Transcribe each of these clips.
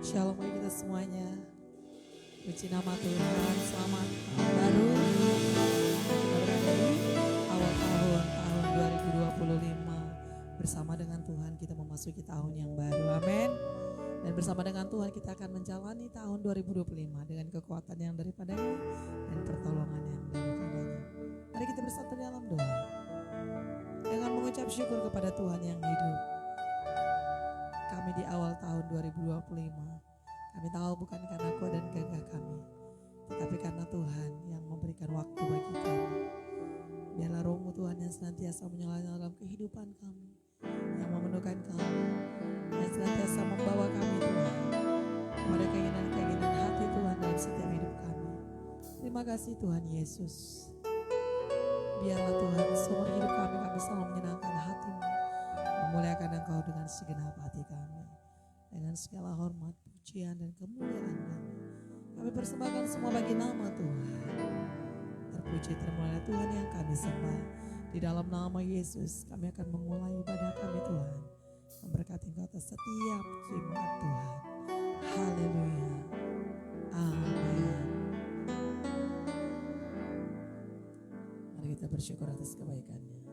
Shalom bagi kita semuanya. Puji nama Tuhan, selamat tahun baru. Kita berada di awal tahun 2025. Bersama dengan Tuhan kita memasuki tahun yang baru, amin. Dan bersama dengan Tuhan kita akan menjalani tahun 2025 dengan kekuatan yang daripadanya dan pertolongan yang daripadanya. Mari kita bersatu dalam doa dengan mengucap syukur kepada Tuhan yang hidup. Kami di awal tahun 2025, kami tahu bukan karena kuat dan gagah kami, tetapi karena Tuhan yang memberikan waktu bagi kami. Biarlah rohmu Tuhan yang senantiasa menyala dalam kehidupan kami, yang memenuhkan kami, yang senantiasa membawa kami Tuhan kepada keinginan-keinginan hati Tuhan dalam setiap hidup kami. Terima kasih Tuhan Yesus. Biarlah Tuhan seumur hidup kami selalu menyenangkan hati-Mu, memuliakan Engkau dengan segenap hati kami, dengan segala hormat, pujian dan kemuliaan kami persembahkan semua bagi nama Tuhan. Terpuji termulia Tuhan yang kami sembah. Di dalam nama Yesus kami akan memulai ibadah kami Tuhan, memberkati Engkau atas setiap jemaat Tuhan. Haleluya, amin. Mari kita bersyukur atas kebaikan-Nya.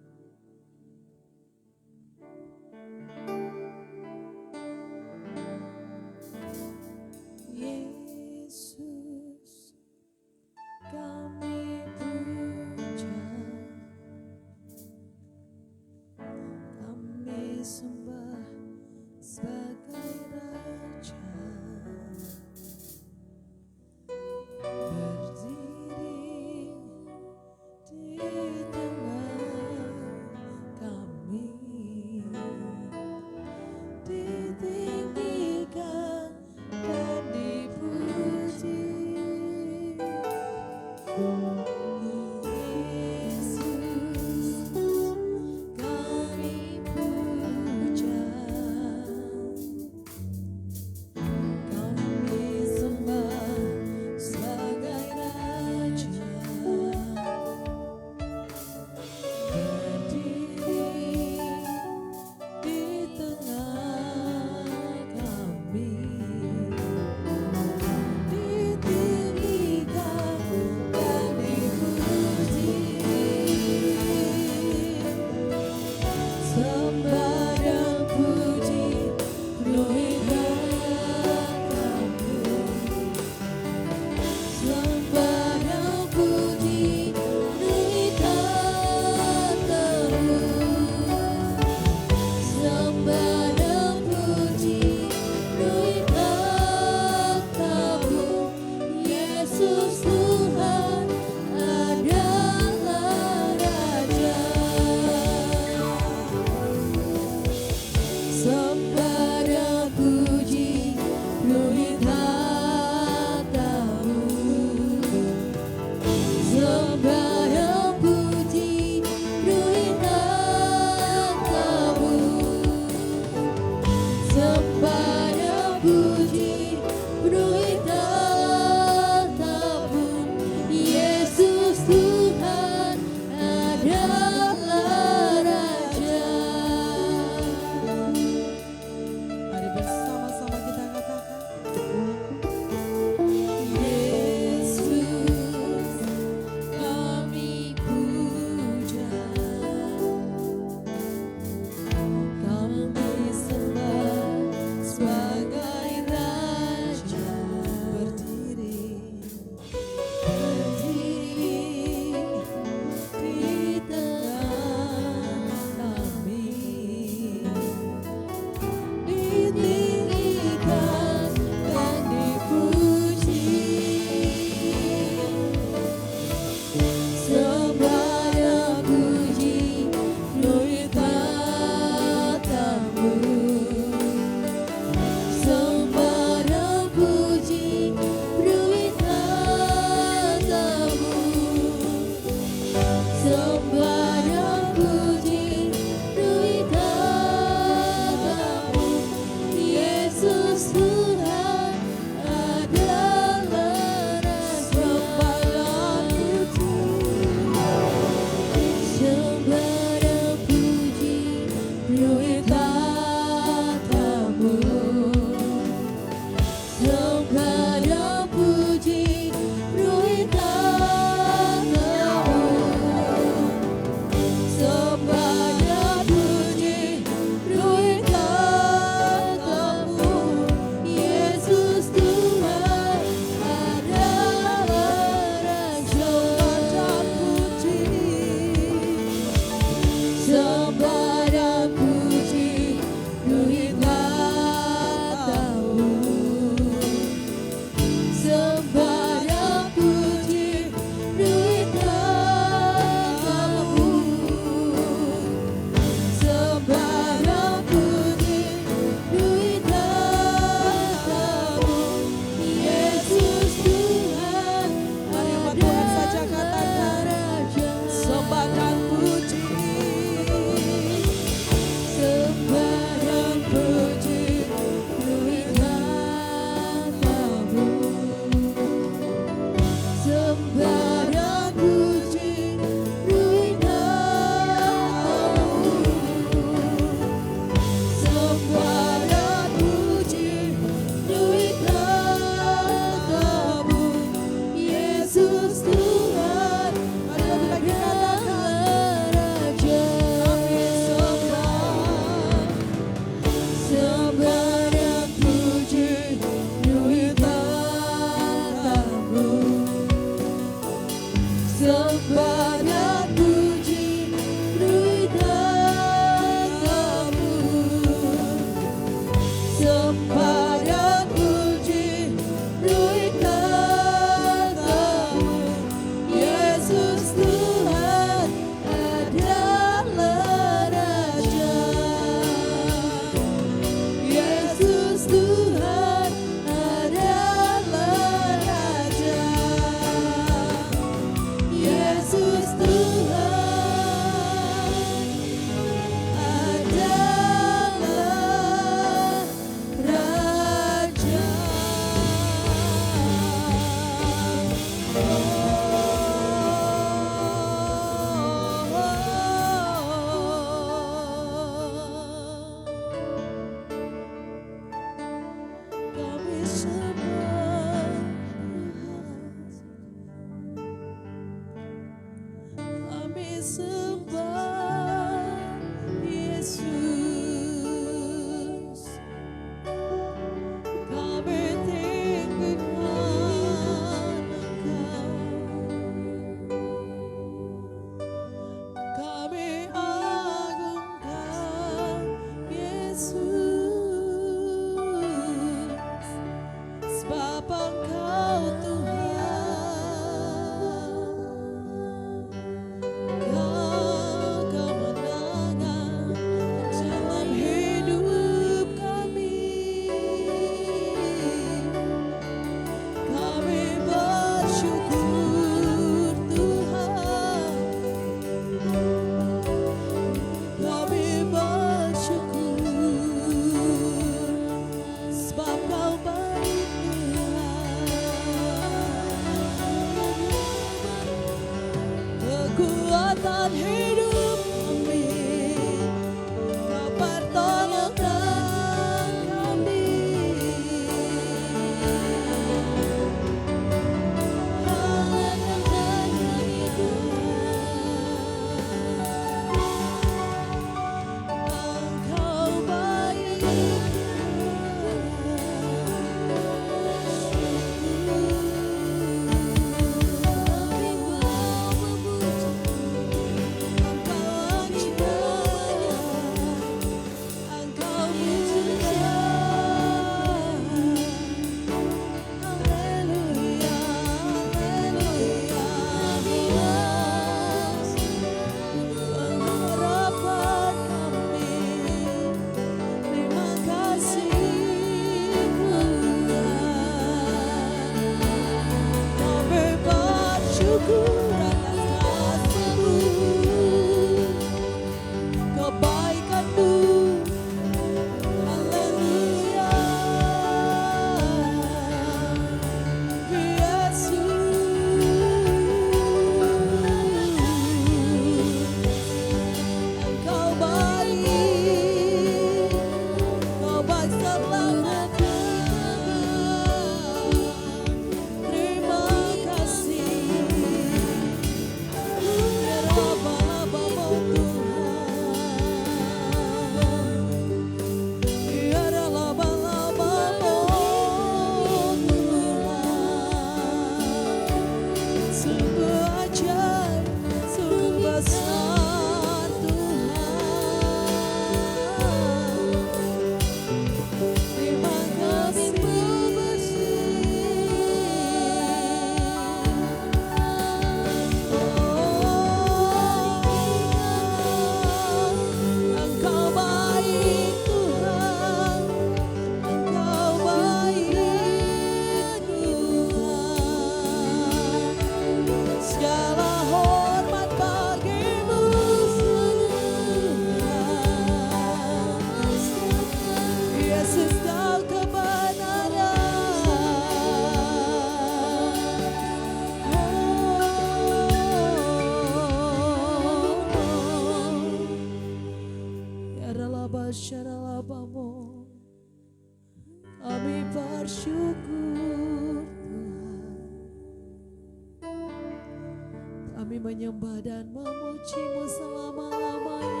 Kami menyembah dan memuji-Mu selama-lamanya.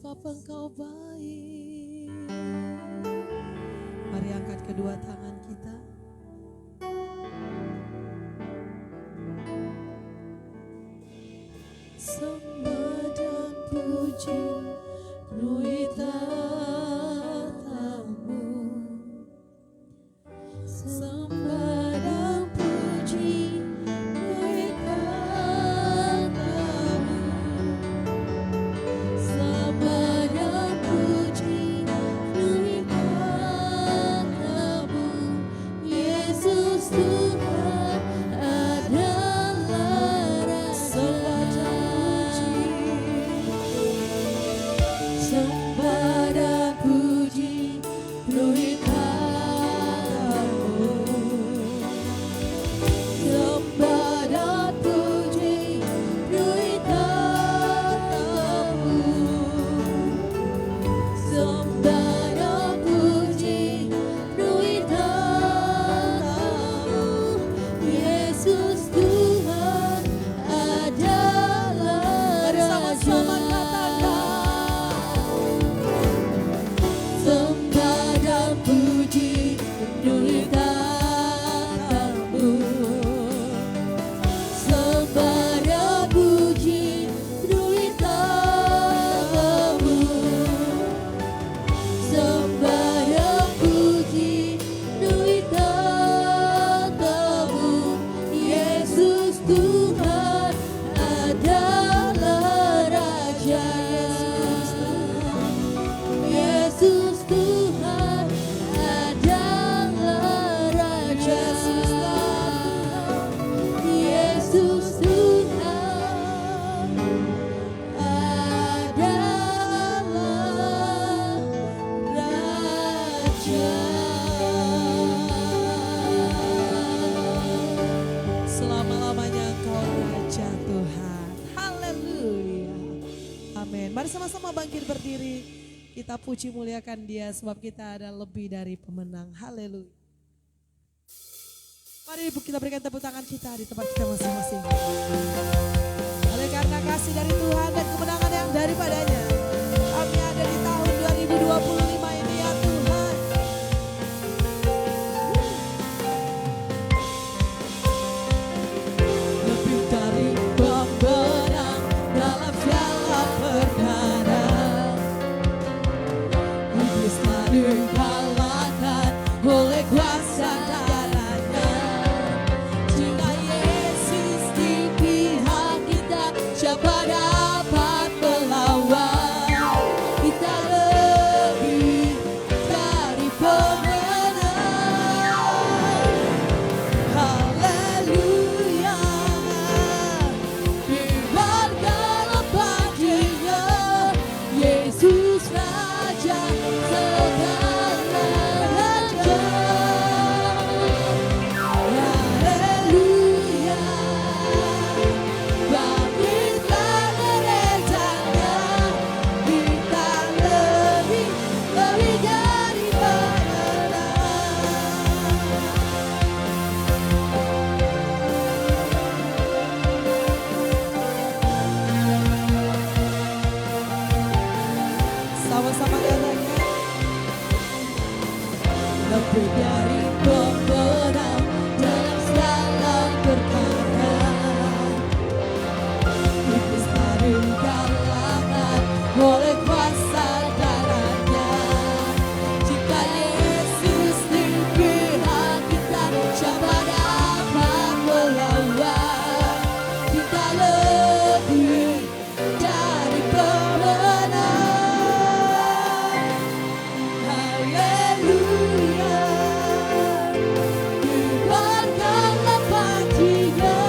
sebab Engkau baik. Mari angkat kedua tangan kita. Sembah dan puji penuhi tatamu. Sembah dan puji penuhi tatamu. Sembah dan puji penuhi tatamu. Yesus Tuhan adalah Raja. Sembah dan puji penuhi tatamu. Sembah dan puji penuhi tatamu. Sembah dan puji penuhi tatamu. Yesus Tuhan adalah Raja. Sembah dan puji penuhi tatamu. Sembah dan puji penuhi tatamu. Sembah dan puji penuhi tatamu. Yesus Tuhan adalah Raja. Yesus Tuhan adalah Raja. Yesus Tuhan adalah Raja. Selama-lamanya Engkau Raja Tuhan. Haleluya. Amin. Mari sama-sama bangkit berdiri. Kita puji muliakan Dia sebab kita ada lebih dari pemenang. Haleluya. Mari kita berikan tepuk tangan kita di tempat kita masing-masing. Oleh karena kasih dari Tuhan dan kemenangan yang daripadanya, kami ada di tahun 2025 ini ya Tuhan. Lebih dari pemenang dalam segala perkara. Iblis telah dikalahkan oleh kuasa darahnya. Jika Yesus di pihak kita, siapa dapat melawan? Kita lebih dari pemenang. Haleluya. Biarkanlah paginya Yesus Raja segala raja. Haleluya. Bangkitlah gerejanya, kita lebih dari pemenang. Sama-sama katakan, lebih dari pemenang dalam segala perkara. Iblis telah dikalahkan oleh kuasa darahnya. Jika Yesus di pihak kita, siapa dapat melawan? Kita lebih dari pemenang. Haleluya. Biarkanlah paginya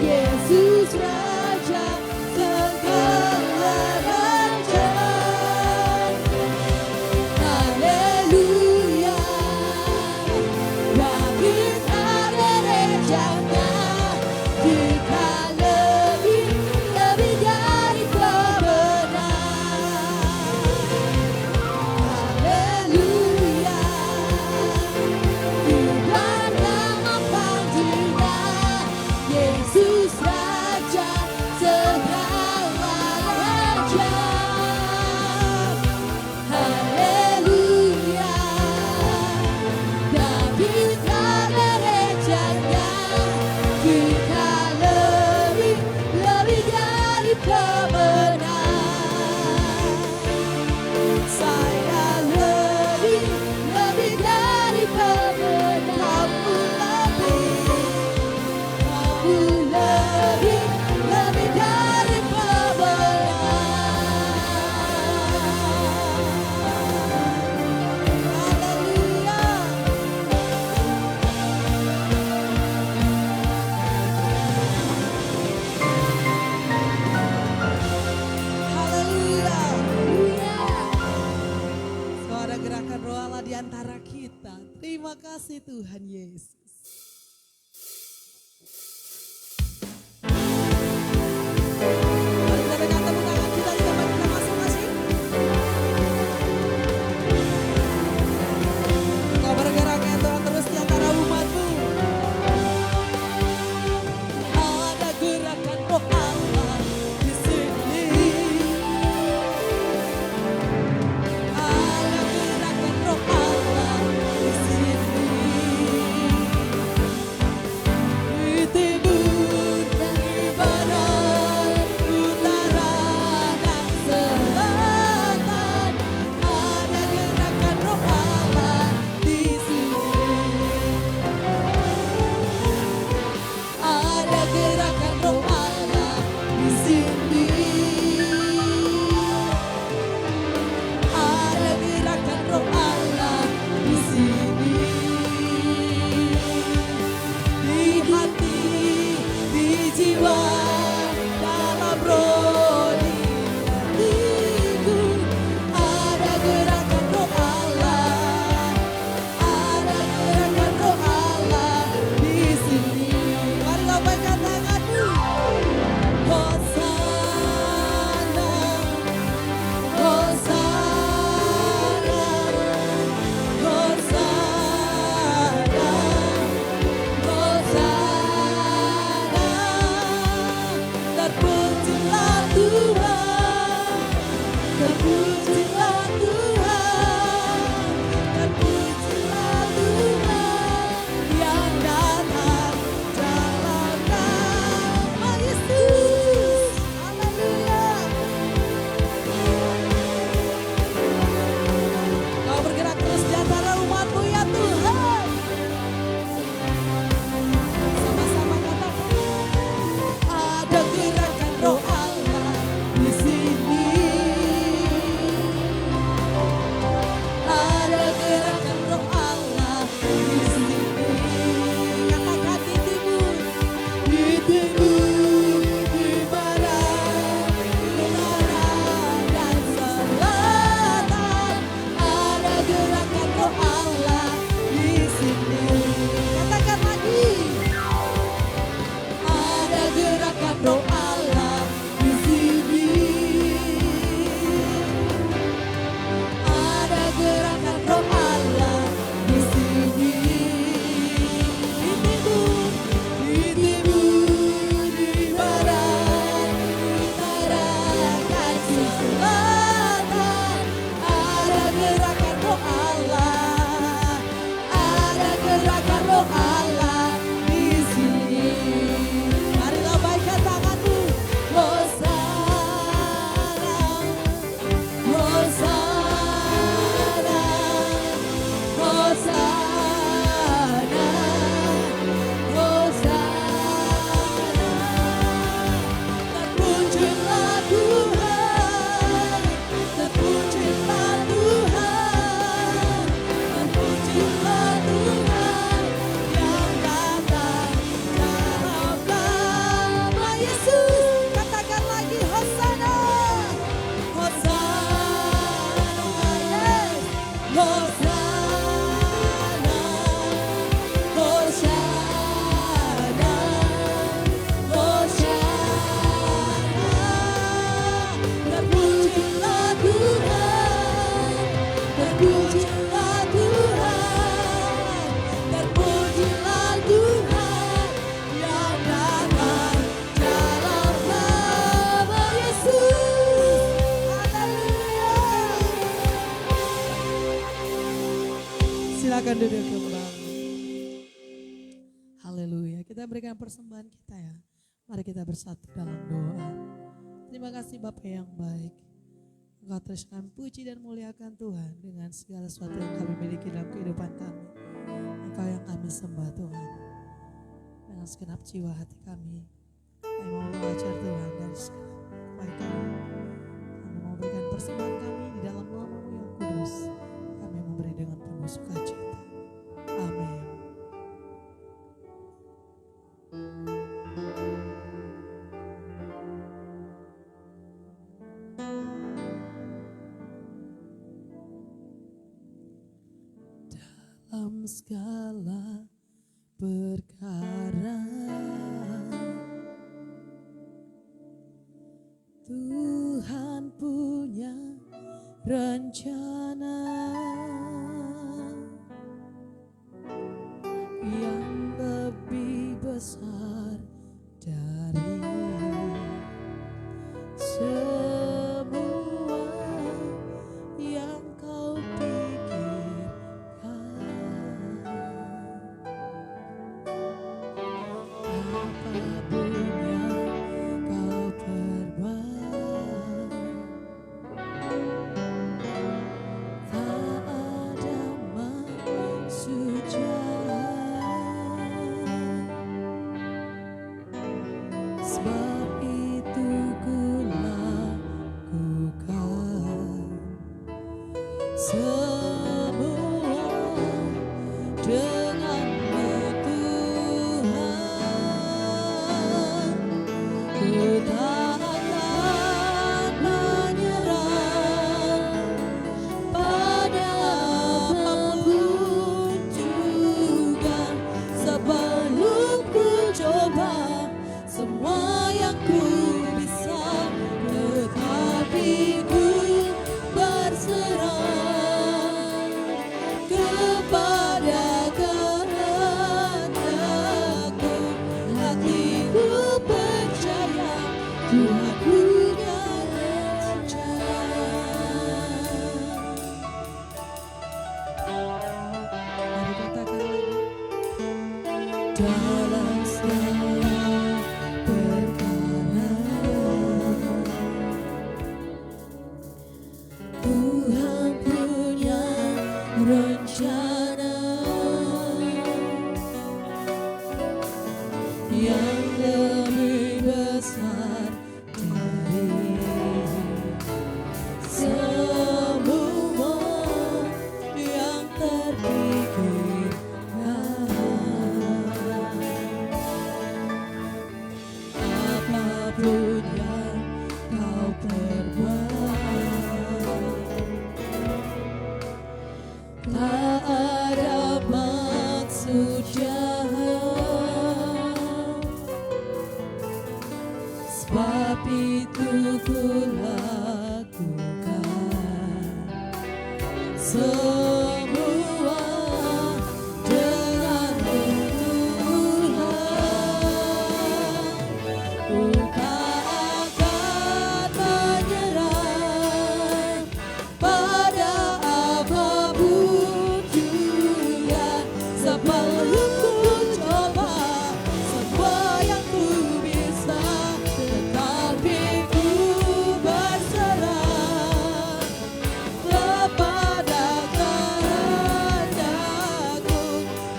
Yesus Raja segala raja. Haleluya. Bangkitlah gerejanya, kita lebih dari pemenang. Haleluya. Biarkanlah paginya Yesus Raja segala raja. Terima kasih Tuhan Yesus. Mari kita berikan tepuk tangan kita di tempat kita masing-masing. Kau bergerak ya Tuhan terus di antara umat-Mu. Ada gerakan roh Allah di sini. Ada gerakan roh Allah di sini. Di timur, di barat, utara dan selatan. Ada gerakan roh Allah di sini. Ada gerakan roh Allah di sini. Ada gerakan roh Allah di sini. Di hati, di jiwa, dalam roh, di hatiku. Ada gerakan roh Allah. Ada gerakan roh Allah di sini. Mari lambaikan tanganmu. Hosana, Hosana, Hosana, Hosana. Terpujilah Tuhan, terpujilah Tuhan, terpujilah Tuhan yang datang dalam nama Yesus. Haleluya. Kau bergerak terus di antara umat-Mu ya Tuhan. Sama-sama katakan. Ada gerakan roh Allah di sini. Ada gerakan roh Allah di sini. Katakan di timur, di barat, utara dan selatan. Ada gerakan roh Allah di sini. Katakan lagi. Ada gerakan roh Allah di sini. Ada gerakan roh Allah di sini. Di timur, di barat, utara dan selatan. Ada gerakan roh Allah. Ada gerakan roh Allah di sini. Mari lambaikan tanganmu. Hosana, Hosana, Hosana, Hosana. Terpujilah Tuhan, terpujilah Tuhan, terpujilah Tuhan yang datang dalam nama Yesus. Katakan lagi Hosana, Hosana, yes. Hosana, Hosana, Hosana. Terpujilah Tuhan, terpujilah Tuhan, terpujilah Tuhan yang datang dalam nama Yesus. Haleluya. Silakan duduk kembali. Haleluya. Kita berikan persembahan kita ya. Mari kita bersatu dalam doa. Terima kasih Bapa yang baik. Engkau terus kami puji dan muliakan Tuhan dengan segala sesuatu yang kami miliki dalam kehidupan kami. Engkau yang kami sembah Tuhan. Dengan segenap jiwa hati kami mau belajar Tuhan dari segala kebaikan. Kami mau berikan persembahan kami di dalam nama-Mu yang kudus. Kami memberi dengan penuh sukacita. Amin. segala perkara Tuhan punya rencana yang lebih besar dari semua yang kau pikirkan. Apapun yang kau perbuat, tak ada maksud jahat. Sebab itu ku lakukan semua denganmu Tuhan. Ku tak akan menyerah pada apapun juga, sebelum ku coba semua yang ku bisa, tetapi ku berserah kepada kehendakmu. Hatiku percaya Tuhan punya rencana. Mari katakan lagi. Dalam segala perkara Tuhan punya rencana yang lebih besar dari semua yang terpikirkan. Apapun yang kau perbuat, tak ada maksud jahat. Sebab itu ku lakukan semua denganmu Tuhan. Ku tak akan menyerah pada apapun juga, sebelum ku coba semua yang ku bisa, tetapi ku berserah kepada kehendakmu.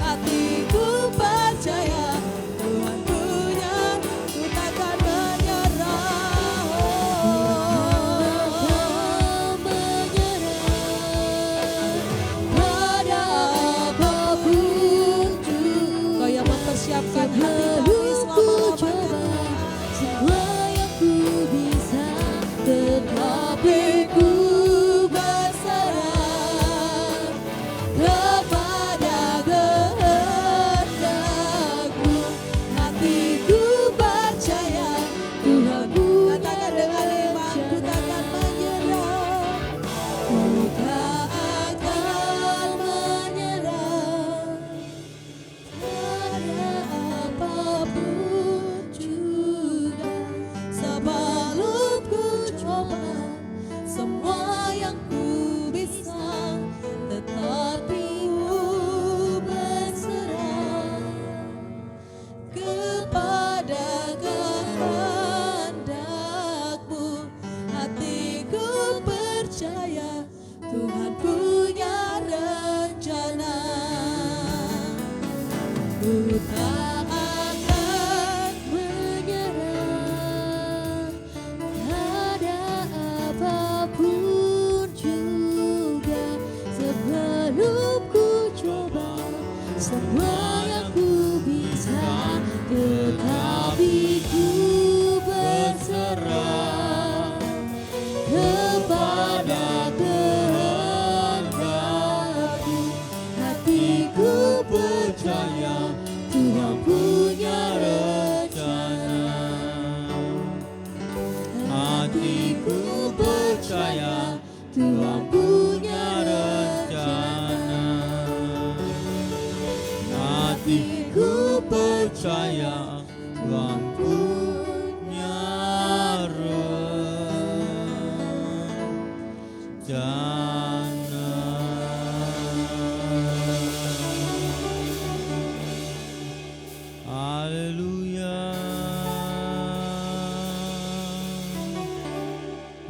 Hatiku percaya Tuhan punya, ku takkan menyerah. Pada apapun juga, kau yang mempersiapkan hati kami selama semua yang ku bisa, tetapi ku berserah kepada kehendakmu. Hatiku percaya Tuhan punya. Katakan dengan iman, ku takkan menyerah. Ku tak akan menyerah pada apapun juga, sebelum ku coba semua yang ku bisa, tetapi ku berserah kepada kehendakmu. Hatiku percaya Tuhan punya rencana. Ku tak akan menyerah pada apapun juga, sebelum ku coba semua yang ku bisa, tetapi ku berserah kepada kehendakmu. Hatiku Tuhan punya rencana. Hatiku percaya Tuhan punya rencana. Haleluya.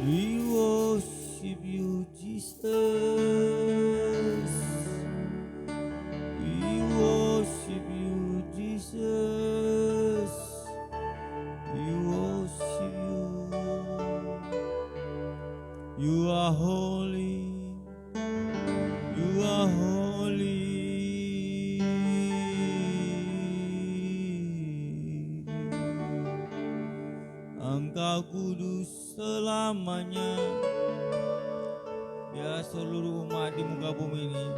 We worship you, Jesus. We worship you, Jesus. We worship you. You are holy. You are holy. Engkau kudus selamanya. Ya, seluruh umat di muka bumi ini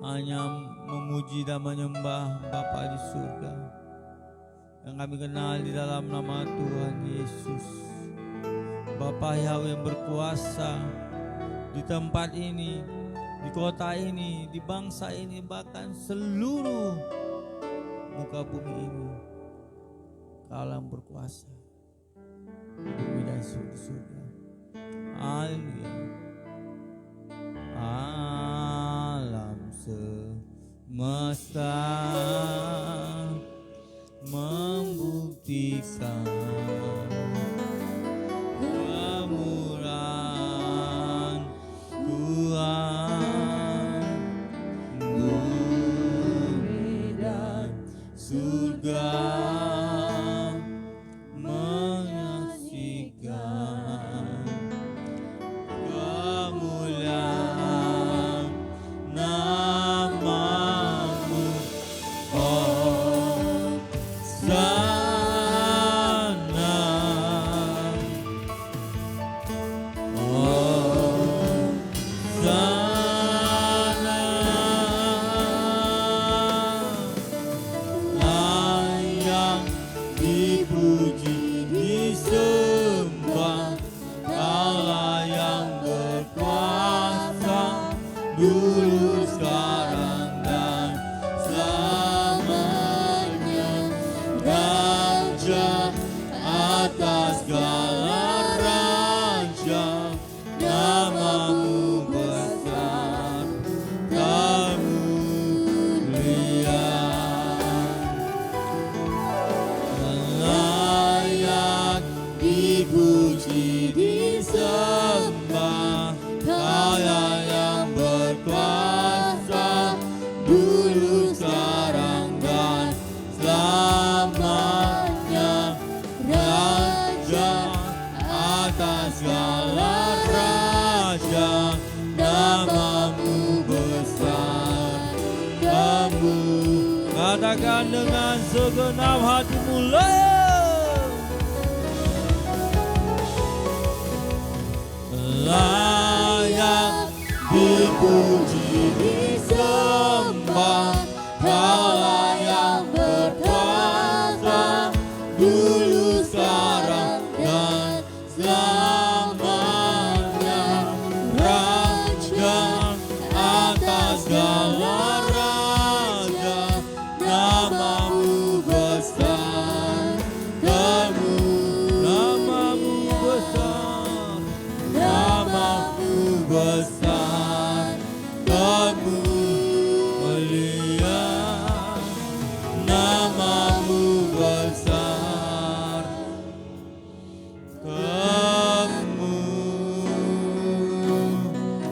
hanya memuji dan menyembah Bapa di surga yang kami kenal di dalam nama Tuhan Yesus. Bapa Yahweh yang berkuasa di tempat ini, di kota ini, di bangsa ini, bahkan seluruh muka bumi ini. Kau yang berkuasa di bumi dan di surga. Haleluya. Alam semesta membuktikan kemurahan Tuhan. Bumi dan surga menyaksikan kemuliaan namamu, oh sana, oh sana, layak dipuji disembah, Allah yang berkuasa dulu sekarang dan selamanya, Raja atas segala raja, namamu besar dan mulia, layak dipuji disembah, Allah yang berkuasa dulu sekarang dan selamanya, Raja atas segala raja, namamu besar. Kamu katakan dengan segenap hatimu, layak dipuji disembah, Allah yang berkuasa dulu sekarang dan selamanya, Raja atas segala raja, namamu besar. Kamu namamu besar, namamu besar, kamu mulia, namamu besar, kamu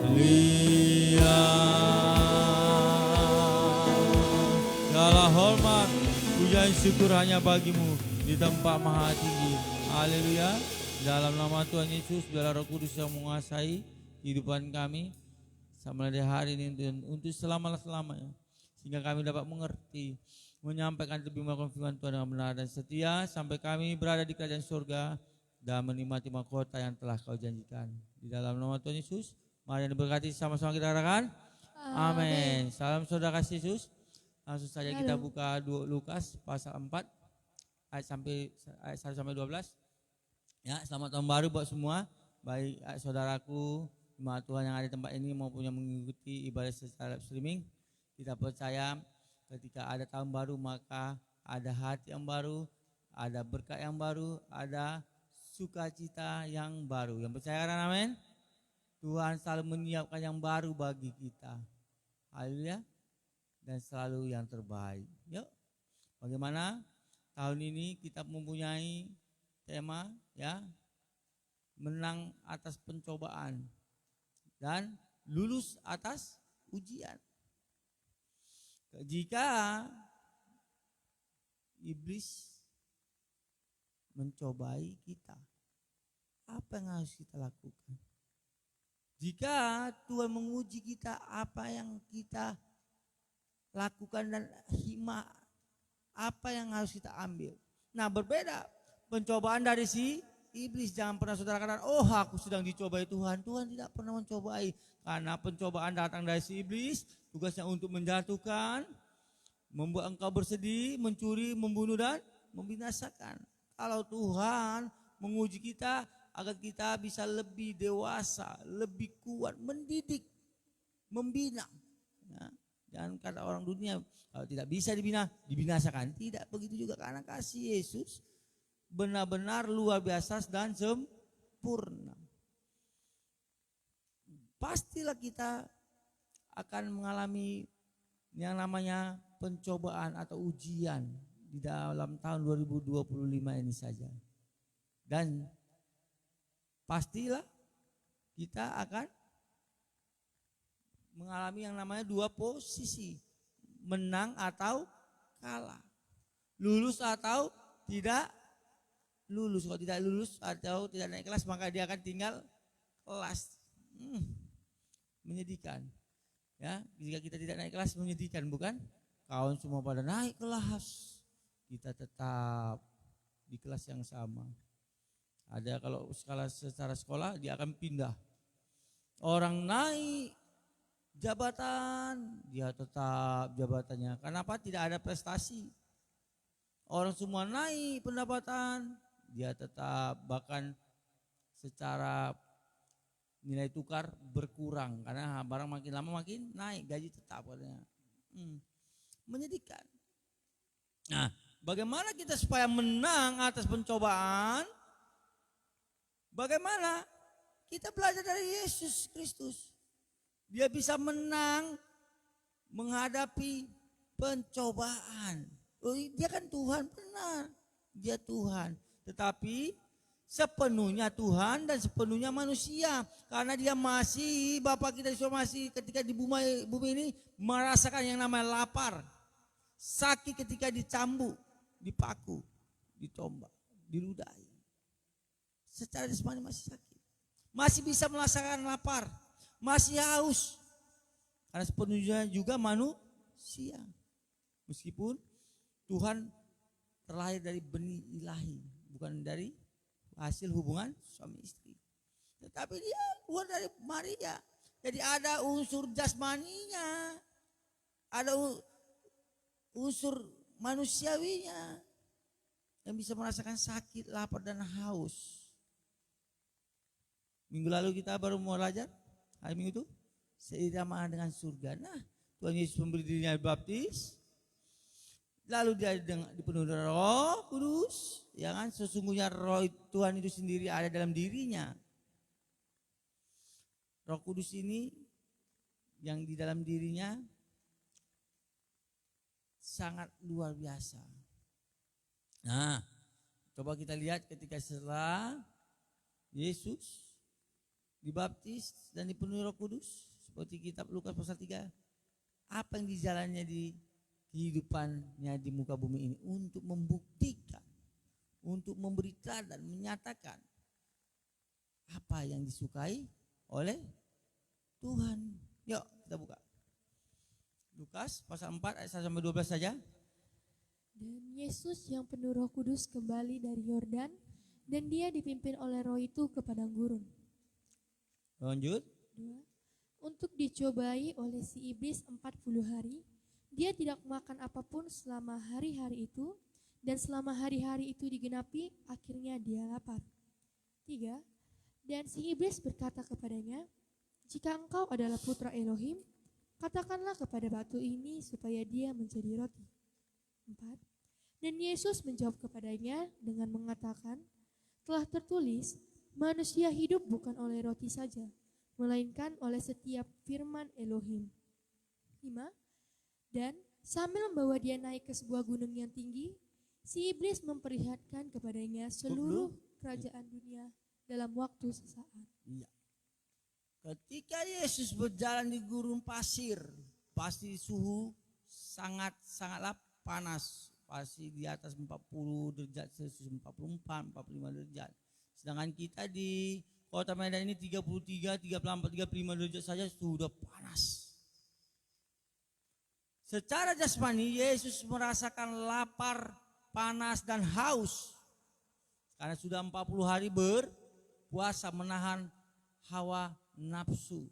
mulia. Segala hormat, puja syukur hanya bagimu di tempat maha tinggi. Haleluya. Dalam nama Tuhan Yesus, biarlah Roh Kudus yang menguasai kehidupan kami sama dari hari ini untuk selama-lamanya, sehingga kami dapat mengerti, menyampaikan lebih melakukan firman Tuhan dengan benar dan setia sampai kami berada di kerajaan surga dan menikmati mahkota yang telah Kau janjikan. Di dalam nama Tuhan Yesus, mari diberkati sama-sama kita katakan amin. Salam saudara kasih Yesus. Langsung saja kita buka Lukas pasal 4 ayat 1 sampai 12. Ya, selamat tahun baru buat semua. baik saudaraku, jemaat Tuhan yang ada di tempat ini maupun yang mengikuti ibadah secara live streaming, kita percaya ketika ada tahun baru maka ada hati yang baru, ada berkat yang baru, ada sukacita yang baru. Yang percaya kan amin? Tuhan selalu menyiapkan yang baru bagi kita. Haleluya. Dan selalu yang terbaik. Yuk. Bagaimana tahun ini kita mempunyai tema ya, menang atas pencobaan dan lulus atas ujian. Jika iblis mencobai kita, apa yang harus kita lakukan? Jika Tuhan menguji kita, apa yang kita lakukan dan hikmah apa yang harus kita ambil? Nah, berbeda pencobaan dari si iblis. Jangan pernah saudara katakan, oh aku sedang dicobai Tuhan. Tuhan tidak pernah mencobai. Karena pencobaan datang dari si iblis, tugasnya untuk menjatuhkan, membuat engkau bersedih, mencuri, membunuh dan membinasakan. Kalau Tuhan menguji kita agar kita bisa lebih dewasa, lebih kuat, mendidik, membina. Ya, jangan kata orang dunia, kalau tidak bisa dibinasakan. Tidak begitu juga, karena kasih Yesus benar-benar luar biasa dan sempurna. Pastilah kita akan mengalami yang namanya pencobaan atau ujian di dalam tahun 2025 ini saja. Dan pastilah kita akan mengalami yang namanya dua posisi, menang atau kalah, lulus atau tidak lulus. Kalau tidak lulus atau tidak naik kelas, maka dia akan tinggal kelas. Menyedihkan ya, jika kita tidak naik kelas menyedihkan, bukan? Kawan semua pada naik kelas, kita tetap di kelas yang sama. Ada kalau skala secara sekolah dia akan pindah. Orang naik jabatan, dia tetap jabatannya. Kenapa? Tidak ada prestasi. Orang semua naik pendapatan, dia tetap, bahkan secara nilai tukar berkurang karena barang makin lama makin naik, gaji tetap katanya. Menyedihkan. Nah, bagaimana kita supaya menang atas pencobaan? Bagaimana? Kita belajar dari Yesus Kristus. Dia bisa menang menghadapi pencobaan. Oh, dia kan Tuhan, benar. Dia Tuhan. Tetapi sepenuhnya Tuhan dan sepenuhnya manusia. Karena dia masih, Bapa kita di surga masih ketika di bumi ini merasakan yang namanya lapar. Sakit ketika dicambuk, dipaku, ditombak, diludahi. Secara jasmani masih sakit. Masih bisa merasakan lapar. Masih haus. Karena sepenuhnya juga manusia. Meskipun Tuhan terlahir dari benih ilahi, bukan dari hasil hubungan suami istri. Tetapi dia keluar dari Maria. Jadi ada unsur jasmaninya. Ada unsur manusiawinya. Yang bisa merasakan sakit, lapar dan haus. Minggu lalu kita baru mau belajar, hari Minggu itu seirama dengan surga. Nah, Tuhan Yesus memberi dirinya baptis, lalu dia dipenuhi Roh Kudus, ya kan? Sesungguhnya Roh Tuhan itu sendiri ada dalam dirinya. Roh Kudus ini yang di dalam dirinya sangat luar biasa. Nah, coba kita lihat ketika setelah Yesus dibaptis dan dipenuhi Roh Kudus, seperti kitab Lukas pasal 3, apa yang dijalannya di kehidupannya di muka bumi ini untuk membuktikan, untuk memberi teladan, menyatakan apa yang disukai oleh Tuhan. Yuk kita buka Lukas pasal 4 ayat 1 sampai 12 saja. Dan Yesus yang penuh Roh Kudus kembali dari Yordan, dan dia dipimpin oleh Roh itu ke padang gurun. Lanjut. 2. Untuk dicobai oleh si iblis 40 hari, dia tidak makan apapun selama hari-hari itu, dan selama hari-hari itu digenapi, akhirnya dia lapar. 3. Dan si iblis berkata kepadanya, "Jika engkau adalah putra Elohim, katakanlah kepada batu ini supaya dia menjadi roti." 4. Dan Yesus menjawab kepadanya dengan mengatakan, "Telah tertulis, manusia hidup bukan oleh roti saja, melainkan oleh setiap firman Elohim." 5. Dan sambil membawa dia naik ke sebuah gunung yang tinggi, si iblis memperlihatkan kepadanya seluruh kerajaan dunia dalam waktu sesaat. Iya. Ketika Yesus berjalan di gurun pasir, pasti suhu sangatlah panas. Pasti di atas 40 derajat Celcius, 44, 45 derajat. Sedangkan kita di Kota Medan ini 33, 34, 35 derajat saja sudah panas. Secara jasmani Yesus merasakan lapar, panas dan haus. Karena sudah 40 hari berpuasa menahan hawa nafsu.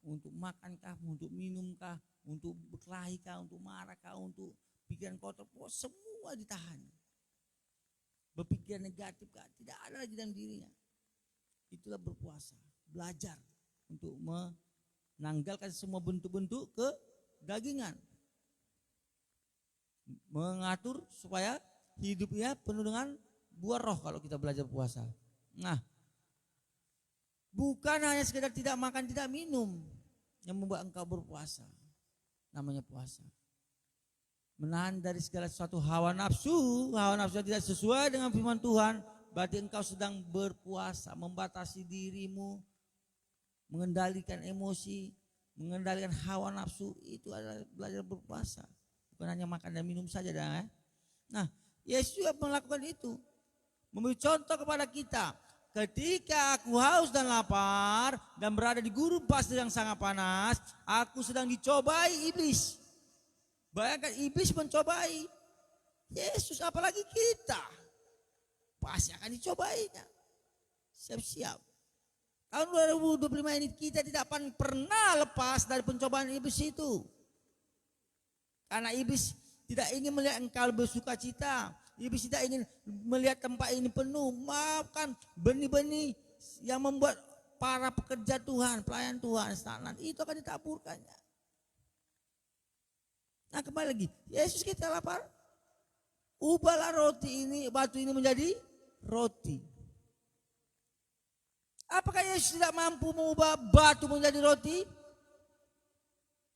Untuk makankah, untuk minumkah, untuk berkelahikah, untuk marahkah, untuk pikiran kotor, semua ditahan. Berpikiran negatif kah, tidak ada lagi dalam dirinya. Itulah berpuasa, belajar untuk menanggalkan semua bentuk-bentuk kedagingan. Mengatur supaya hidupnya penuh dengan buah roh kalau kita belajar puasa. Nah, bukan hanya sekedar tidak makan, tidak minum yang membuat engkau berpuasa. Namanya puasa. Menahan dari segala sesuatu hawa nafsu yang tidak sesuai dengan firman Tuhan, berarti engkau sedang berpuasa, membatasi dirimu, mengendalikan emosi, mengendalikan hawa nafsu, itu adalah belajar berpuasa. Bukan hanya makan dan minum saja dah. Nah, Yesus juga melakukan itu. Memberi contoh kepada kita. Ketika aku haus dan lapar dan berada di gurun pasir yang sangat panas, aku sedang dicobai iblis. Bayangkan iblis mencobai Yesus, apalagi kita. Pasti akan dicobainya. Siap-siap. Tahun 2025 ini kita tidak akan pernah lepas dari pencobaan iblis itu. Karena iblis tidak ingin melihat engkau bersuka cita. Iblis tidak ingin melihat tempat ini penuh. Maafkan benih-benih yang membuat para pekerja Tuhan, pelayan Tuhan stagnan, itu akan ditaburkannya. Nah, kembali lagi, Yesus kita lapar, ubahlah roti ini, batu ini menjadi roti. Apakah Yesus tidak mampu mengubah batu menjadi roti?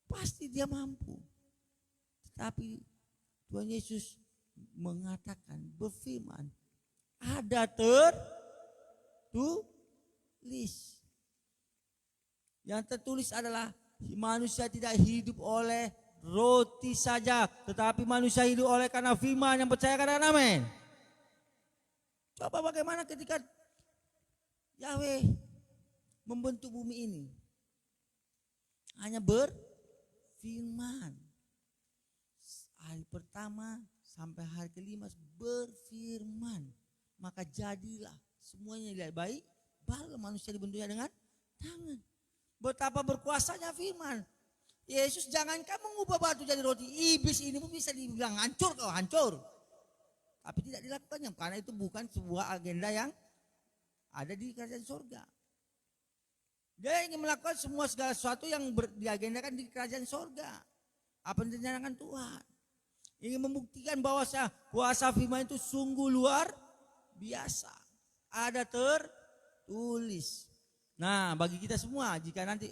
Pasti dia mampu. Tapi Tuhan Yesus mengatakan, berfirman, ada tertulis. Yang tertulis adalah manusia tidak hidup oleh roti saja, tetapi manusia hidup oleh karena firman yang percaya, katakan amin. Coba bagaimana ketika Yahweh membentuk bumi ini, hanya berfirman. Hari pertama sampai hari kelima berfirman, maka jadilah semuanya dilihat baik. Baru manusia dibentuknya dengan tangan. Betapa berkuasanya firman. Yesus jangankan mengubah batu jadi roti, iblis ini pun bisa dibilang hancur, kau hancur. Tapi tidak dilakukannya karena itu bukan sebuah agenda yang ada di kerajaan surga. Dia ingin melakukan segala sesuatu yang diagendakan di kerajaan surga. Apa yang direncanakan Tuhan. Ingin membuktikan bahwa kuasa firman itu sungguh luar biasa. Ada tertulis. Nah, bagi kita semua, jika nanti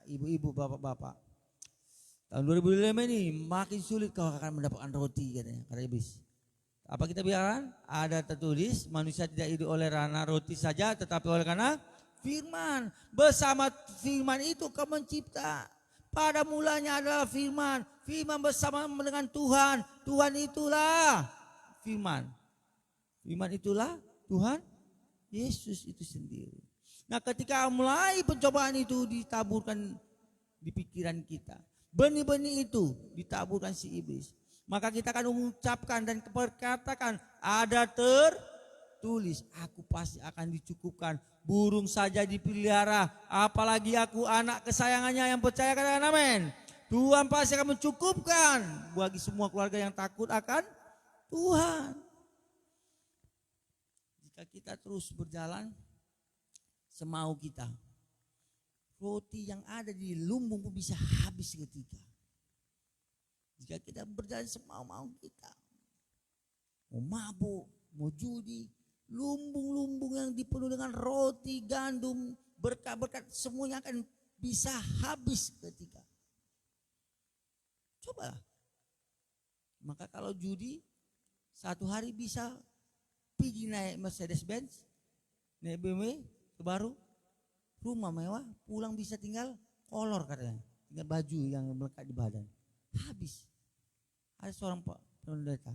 ibu-ibu, bapak-bapak, tahun 2005 ini makin sulit kau akan mendapatkan roti, katanya, kata iblis. Apa kita biarkan? Ada tertulis, manusia tidak hidup oleh karena roti saja, tetapi oleh karena firman. Bersama firman itu kau mencipta. Pada mulanya adalah firman. Firman bersama dengan Tuhan. Tuhan itulah firman. Firman itulah Tuhan Yesus itu sendiri. Nah, ketika mulai pencobaan itu ditaburkan di pikiran kita, benih-benih itu ditaburkan si iblis, maka kita akan mengucapkan dan berkatakan, ada tertulis, aku pasti akan dicukupkan. Burung saja dipelihara, apalagi aku anak kesayangannya yang percaya, katakan amin. Tuhan pasti akan mencukupkan bagi semua keluarga yang takut akan Tuhan. Jika kita terus berjalan semau kita. Roti yang ada di lumbung pun bisa habis seketika. Jika kita berjalan semau-mau kita. Mau mabuk, mau judi, lumbung-lumbung yang dipenuhi dengan roti, gandum, berkat-berkat semuanya akan bisa habis ketika. Coba. Maka kalau judi satu hari bisa pergi naik Mercedes Benz, naik BMW terbaru, rumah mewah, pulang bisa tinggal kolor katanya, tinggal baju yang melekat di badan. Habis. Ada seorang pendeta,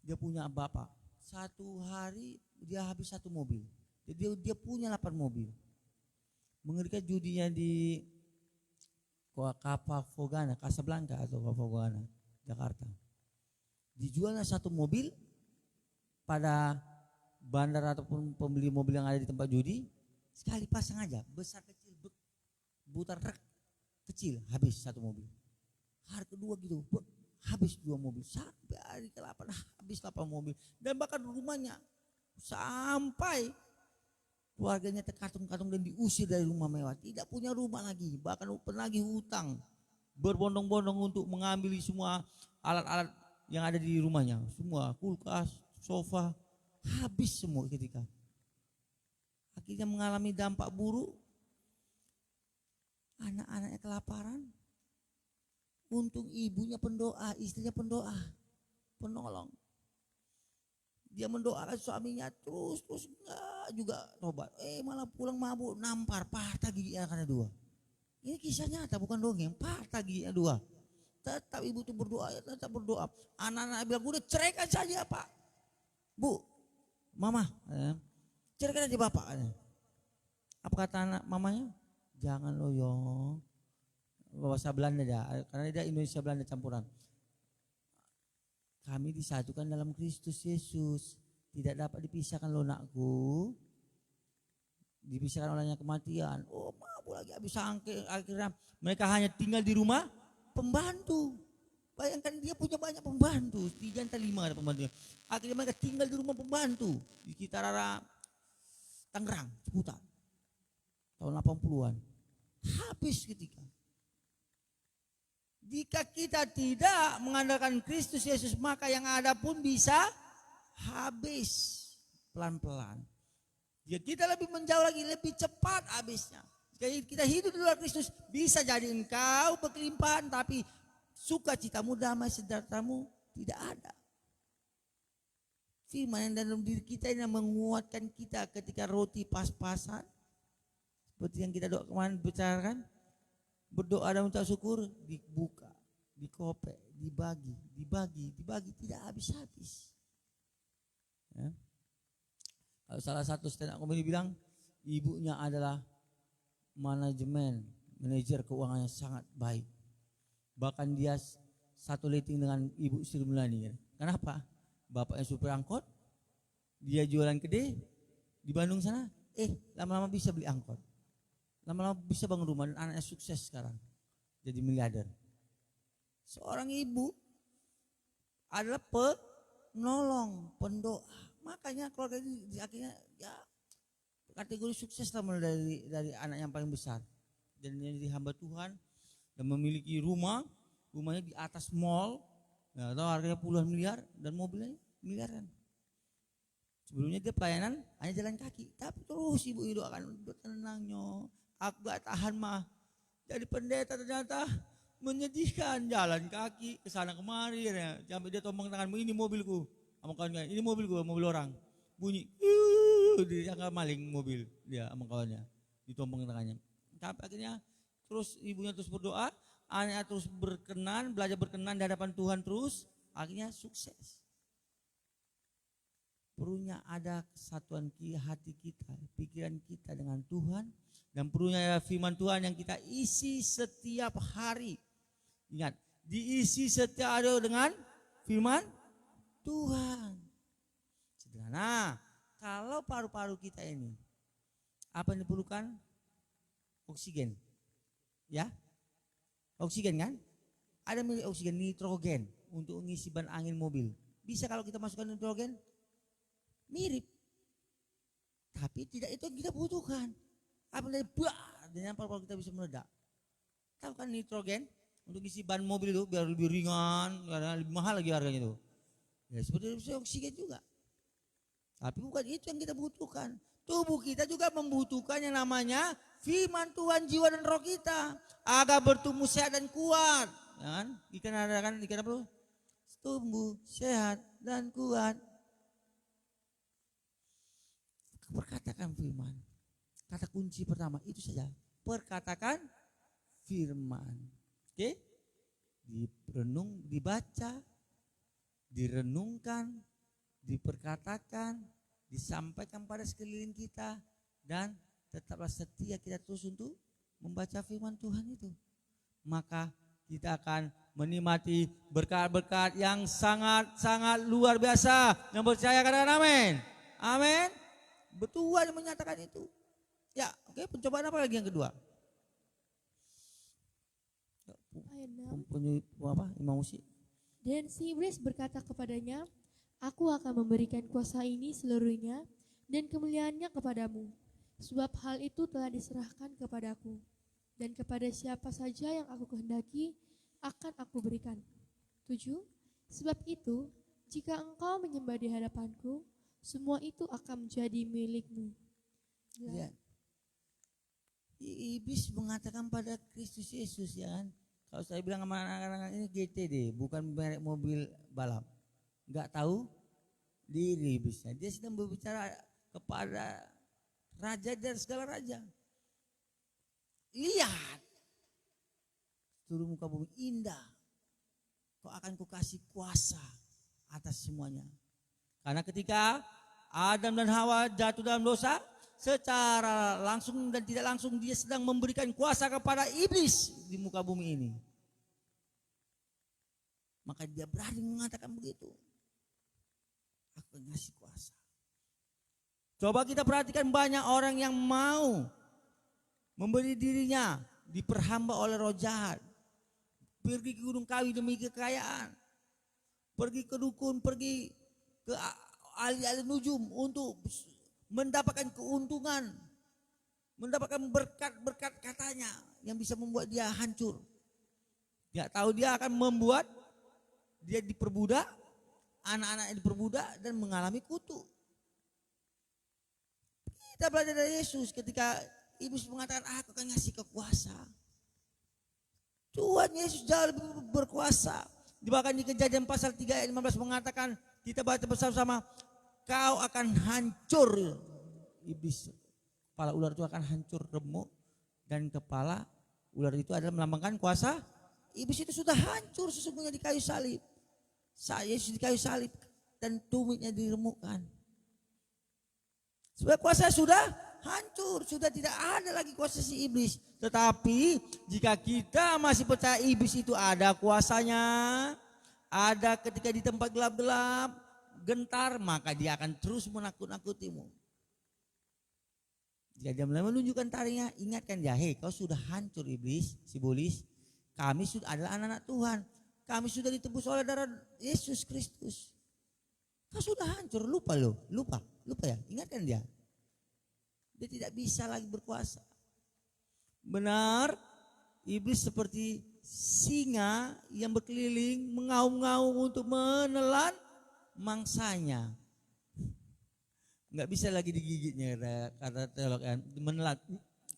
dia punya bapak, satu hari dia habis satu mobil. Jadi dia punya 8 mobil. Mengerikan judinya di Kapafogana, Casablanca atau Kapafogana, Jakarta. Dijualnya satu mobil pada bandar ataupun pembeli mobil yang ada di tempat judi, sekali pasang aja, besar kecil, putar rek kecil, habis satu mobil. Hari kedua gitu, habis 2 mobil, sampai hari ke-8 habis 8 mobil. Dan bahkan rumahnya sampai keluarganya terkatung-katung dan diusir dari rumah mewah. Tidak punya rumah lagi, bahkan penagih hutang berbondong-bondong untuk mengambil semua alat-alat yang ada di rumahnya. Semua kulkas, sofa, habis semua ketika. Akhirnya mengalami dampak buruk. Anak-anaknya kelaparan. Untung ibunya pendoa, istrinya pendoa, penolong. Dia mendoakan suaminya terus enggak juga tobat. Malah pulang mabuk, nampar, patah giginya karena 2. Ini kisah nyata bukan dongeng, patah giginya 2. Tetap ibu itu berdoa, tetap berdoa. Anak-anak bilang, udah ceraikan saja Pak. Bu, Mama, ceraikan aja Bapak. Apa kata anak mamanya? Jangan loyong. Bahasa Belanda dah, karena dia Indonesia Belanda campuran. Kami disatukan dalam Kristus Yesus, tidak dapat dipisahkan loh nakku. Dipisahkan olehnya kematian. Oh mabuk lagi habis sangke, akhirnya mereka hanya tinggal di rumah pembantu. Bayangkan dia punya banyak pembantu, 3 atau 5 ada pembantunya. Akhirnya mereka tinggal di rumah pembantu di sekitar arah Tangerang, seputar tahun 80-an. Habis ketika. Jika kita tidak mengandalkan Kristus Yesus, maka yang ada pun bisa habis pelan-pelan. Jika kita lebih menjauh lagi, lebih cepat habisnya. Jika kita hidup di luar Kristus, bisa jadi engkau berkelimpahan, tapi sukacitamu, damai sejahteramu tidak ada. Firman yang dalam diri kita yang menguatkan kita ketika roti pas-pasan. Seperti yang kita doa kemarin bicarakan. Berdoa dan mengucap syukur, dibuka, dikopek, dibagi, tidak habis-habis. Ya. Kalau salah satu stand up comedy bilang, ibunya adalah manajer keuangan yang sangat baik. Bahkan dia satu rating dengan Ibu Sri Mulyani. Kenapa? Bapaknya supir angkot, dia jualan gede di Bandung sana, lama-lama bisa beli angkot. Lama-lama bisa bangun rumah dan anaknya sukses sekarang. Jadi miliarder. Seorang ibu adalah penolong, pendoa. Makanya keluarga ini akhirnya ya kategori sukses lah mulai dari anak yang paling besar. Dan dia jadi hamba Tuhan dan memiliki rumahnya di atas mall. Nah, tahu harganya puluhan miliar dan mobilnya miliaran. Sebelumnya dia pelayanan hanya jalan kaki, tapi terus ibu itu akan tenangnya. Aku gak tahan mah. Jadi pendeta ternyata menyedihkan, jalan kaki kesana kemari. Ya. Sampai dia tombang tanganmu, ini mobilku. Sama kawannya, ini mobilku, mobil orang. Bunyi, disangka maling mobil dia sama kawannya. Ditombang tangannya. Sampai akhirnya terus ibunya terus berdoa, anaknya terus berkenan, belajar berkenan di hadapan Tuhan terus. Akhirnya sukses. Perlunya ada kesatuan hati kita, pikiran kita dengan Tuhan. Dan perlunya firman Tuhan yang kita isi setiap hari. Ingat, diisi setiap hari dengan firman Tuhan. Sederhana, kalau paru-paru kita ini, apa yang diperlukan? Oksigen. Ya, oksigen kan? Ada milik oksigen, nitrogen untuk mengisi ban angin mobil. Bisa kalau kita masukkan nitrogen? Mirip. Tapi tidak itu yang kita butuhkan. Apa dari dan nyampar kalau kita bisa meledak. Tahu kan nitrogen untuk isi ban mobil itu biar lebih ringan, karena lebih mahal lagi harganya itu. Ya seperti oksigen juga. Tapi bukan itu yang kita butuhkan. Tubuh kita juga membutuhkan yang namanya firman Tuhan, jiwa dan roh kita agar bertumbuh sehat dan kuat. Ya kan? Ikan apa? Tumbuh sehat dan kuat. Perkatakan firman. Kata kunci pertama itu saja. Perkatakan firman. Oke? Dibaca, direnungkan, diperkatakan, disampaikan pada sekeliling kita, dan tetaplah setia kita terus untuk membaca firman Tuhan itu. Maka kita akan menikmati berkat-berkat yang sangat-sangat luar biasa. Yang percaya katakan amin. Amin. Betul yang menyatakan itu. Ya, oke, pencobaan apa lagi yang kedua? Ayat 6. Imam musik. Dan si iblis berkata kepadanya, aku akan memberikan kuasa ini seluruhnya dan kemuliaannya kepadamu. Sebab hal itu telah diserahkan kepadaku. Dan kepada siapa saja yang aku kehendaki, akan aku berikan. 7. Sebab itu, jika engkau menyembah di hadapanku, semua itu akan menjadi milikmu. Ya. Iblis mengatakan pada Kristus Yesus, ya kan. Kalau saya bilang sama anak-anak ini GTD, bukan merek mobil balap. Enggak tahu diri iblisnya. Dia sedang berbicara kepada raja dan segala raja. Lihat, seluruh muka bumi indah. Kau akan kukasih kuasa atas semuanya. Karena ketika Adam dan Hawa jatuh dalam dosa, secara langsung dan tidak langsung dia sedang memberikan kuasa kepada iblis di muka bumi ini. Maka dia berani mengatakan begitu. Aku ngasih kuasa. Coba kita perhatikan banyak orang yang mau memberi dirinya diperhamba oleh roh jahat. Pergi ke gunung kawi demi kekayaan. Pergi ke dukun, pergi ke ahli-ahli nujum untuk mendapatkan keuntungan, mendapatkan berkat-berkat katanya yang bisa membuat dia hancur. Dia tahu dia akan membuat dia diperbudak, anak-anaknya diperbudak dan mengalami kutu. Kita belajar dari Yesus ketika iblis mengatakan, aku akan ngasih kekuasaan. Tuhan Yesus jauh lebih berkuasa. Bahkan di Kejadian pasal 3 ayat 15 mengatakan, kita baca bersama-sama, kau akan hancur iblis. Kepala ular itu akan hancur remuk. Dan kepala ular itu adalah melambangkan kuasa. Iblis itu sudah hancur sesungguhnya di kayu salib. Saat Yesus di kayu salib dan tumitnya diremukkan. Sebab kuasa sudah hancur. Sudah tidak ada lagi kuasa si iblis. Tetapi jika kita masih percaya iblis itu ada kuasanya. Ada ketika di tempat gelap-gelap. Gentar, maka dia akan terus menakut-nakutimu. Jika dia mulai menunjukkan taringnya, ingatkan dia, hei kau sudah hancur iblis, si iblis. Kami sudah adalah anak-anak Tuhan. Kami sudah ditebus oleh darah Yesus Kristus. Kau sudah hancur, lupa ya, ingatkan dia. Dia tidak bisa lagi berkuasa. Benar, iblis seperti singa yang berkeliling, mengaum-ngaum untuk menelan mangsanya. Enggak bisa lagi digigitnya kata teolog kan. Menelan.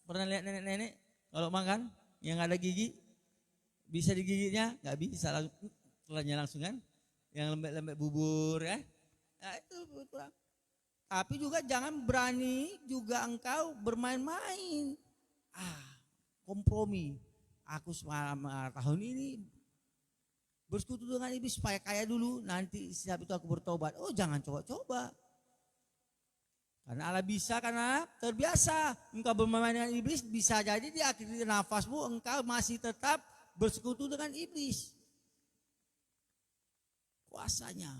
Pernah lihat nenek-nenek kalau makan yang ada gigi bisa digigitnya? Enggak bisa langsung telannya langsung kan. Yang lembek-lembek bubur ya. Nah, itu kurang. Tapi juga jangan berani juga engkau bermain-main. Kompromi. Aku selama tahun ini bersekutu dengan iblis supaya kaya dulu, nanti setiap itu aku bertobat. Oh jangan coba-coba. Karena Allah bisa, karena terbiasa. Engkau bermain dengan iblis, bisa jadi di akhir nafasmu engkau masih tetap bersekutu dengan iblis. Kuasanya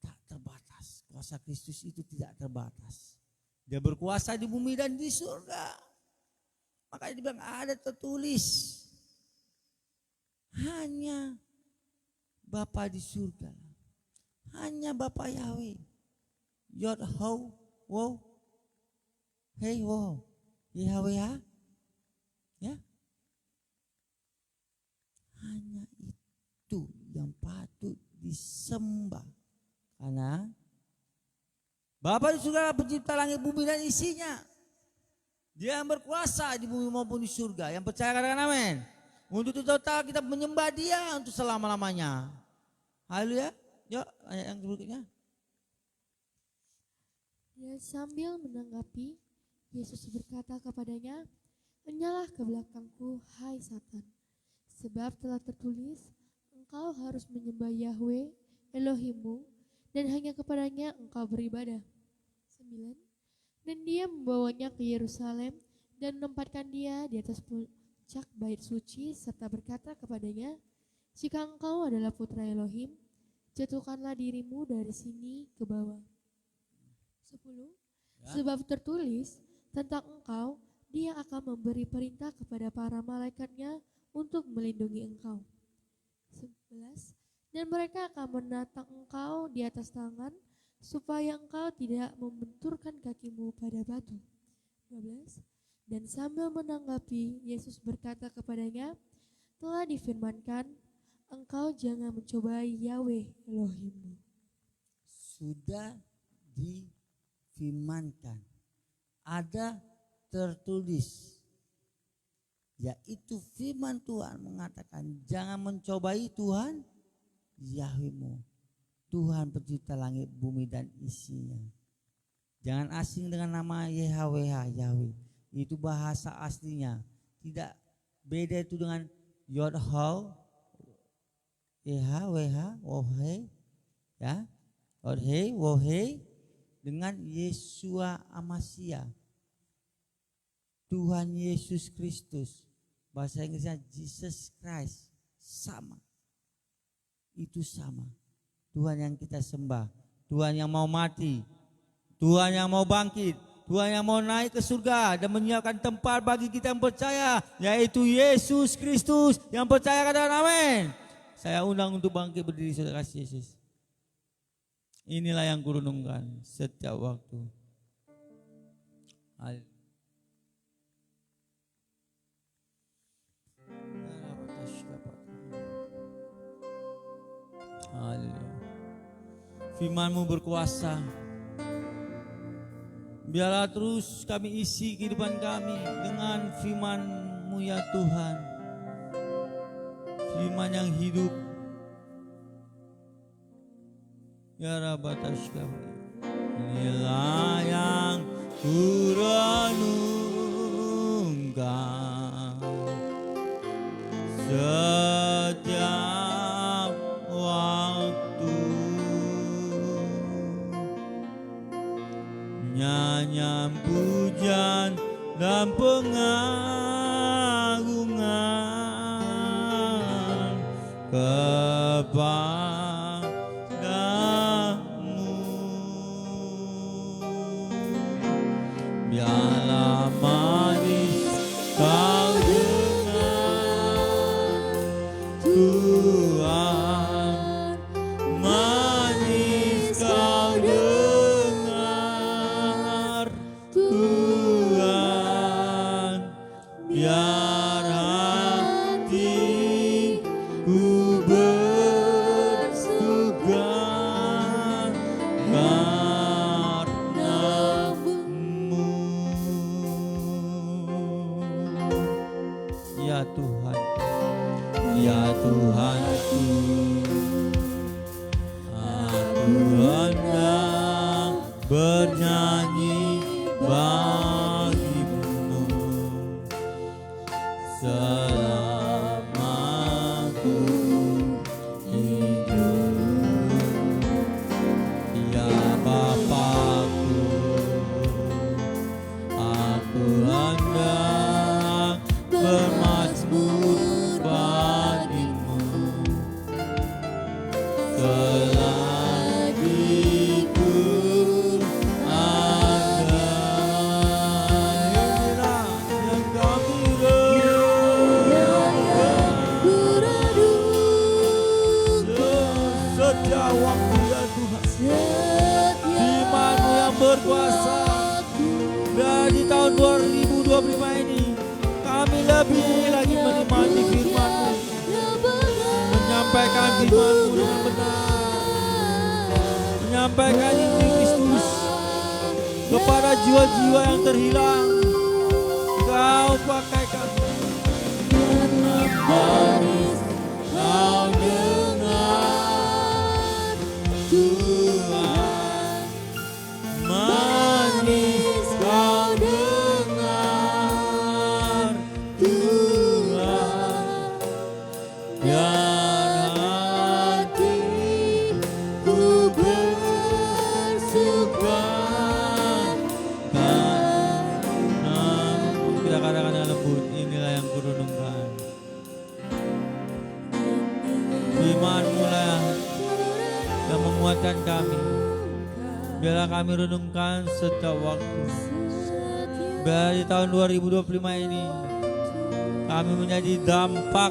tak terbatas. Kuasa Kristus itu tidak terbatas. Dia berkuasa di bumi dan di surga. Makanya dibilang ada tertulis. Hanya Bapa di surga, hanya Bapa Yahweh Yod Ho Wo Hey Wo Yahweh. Ya. Hanya itu yang patut disembah. Karena Bapa di surga pencipta langit bumi dan isinya. Dia yang berkuasa di bumi maupun di surga. Yang percaya katakan amin. Untuk itu total kita menyembah dia untuk selama-lamanya. Haleluya. Yuk ayat yang berikutnya. Dan sambil menanggapi, Yesus berkata kepadanya, "Enyalah ke belakangku, hai Satan. Sebab telah tertulis, engkau harus menyembah Yahweh, Elohimmu, dan hanya kepadanya engkau beribadah." 9. Dan dia membawanya ke Yerusalem dan menempatkan dia di atas puncak bait suci serta berkata kepadanya, "Jika engkau adalah putra Elohim, jatuhkanlah dirimu dari sini ke bawah." 10. Sebab tertulis tentang engkau, dia akan memberi perintah kepada para malaikatnya untuk melindungi engkau. 11. Dan mereka akan menatang engkau di atas tangan, supaya engkau tidak membenturkan kakimu pada batu. 12. Dan sambil menanggapi, Yesus berkata kepadanya, "Telah difirmankan, engkau jangan mencobai Yahweh Elohimmu." Sudah difirmankan. Ada tertulis. Yaitu firman Tuhan mengatakan jangan mencobai Tuhan Yahwehmu. Tuhan pencipta langit, bumi dan isinya. Jangan asing dengan nama Yahweh. Itu bahasa aslinya. Tidak beda itu dengan Yod-Ho, Yahweh, Wohei, ya, Yod-Hei, Wohei, dengan Yesua Amasya. Tuhan Yesus Kristus. Bahasa Inggrisnya Jesus Christ. Sama. Itu sama. Tuhan yang kita sembah, Tuhan yang mau mati, Tuhan yang mau bangkit, Tuhan yang mau naik ke surga dan menyiapkan tempat bagi kita yang percaya, yaitu Yesus Kristus. Yang percaya katakan amin. Saya undang untuk bangkit berdiri, saudara kasih Yesus. Inilah yang kurunungkan setiap waktu. Haleluya. Firman-Mu berkuasa. Biarlah terus kami isi kehidupan kami dengan firman-Mu ya Tuhan. Firman yang hidup. Ya Rabbatash kami. Inilah yang kurenungkan setiap waktu. Nyanyian pujian dan pengagungan kepadamu. Biarlah manis kau dengar Tuhan, manis kau dengar Tuhan, biar hatiku bersuka karenamu. Ya Tuhan, ya Tuhanku, aku hendak bernyanyi bagimu selama ku hidup. Ya Bapakku, aku hendak bermazmur bagimu selagi ku ada. Inilah yang kami setiap waktu ya Tuhan. Firman-Mu 2025 ini kami lebih lagi menikmati firman-Mu, menyampaikan firman-Mu dengan benar, menyampaikan Injil Kristus kepada jiwa-jiwa yang terhilang. Kau pakai kami. Manis kau dengar Tuhan, manis kau dengar Tuhan, biar hatiku bersuka karena kita katakan dengan lembut, inilah yang kurenungkan. Firman-Mu lah yang menguatkan kami. Biarlah kami renungkan setiap waktu. Biar di tahun 2025 ini kami menjadi dampak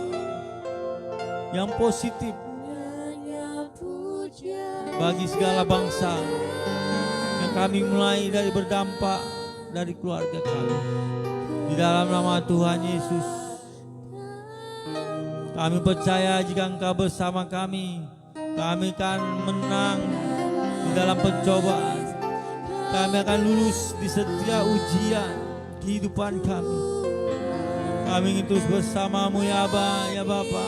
yang positif bagi segala bangsa. Yang kami mulai dari berdampak dari keluarga kami. Di dalam nama Tuhan Yesus, kami percaya jika Engkau bersama kami akan menang di dalam pencobaan. Kami akan lulus di setiap ujian kehidupan kami. Kami ingin terus bersama-Mu ya Aba, ya Bapa.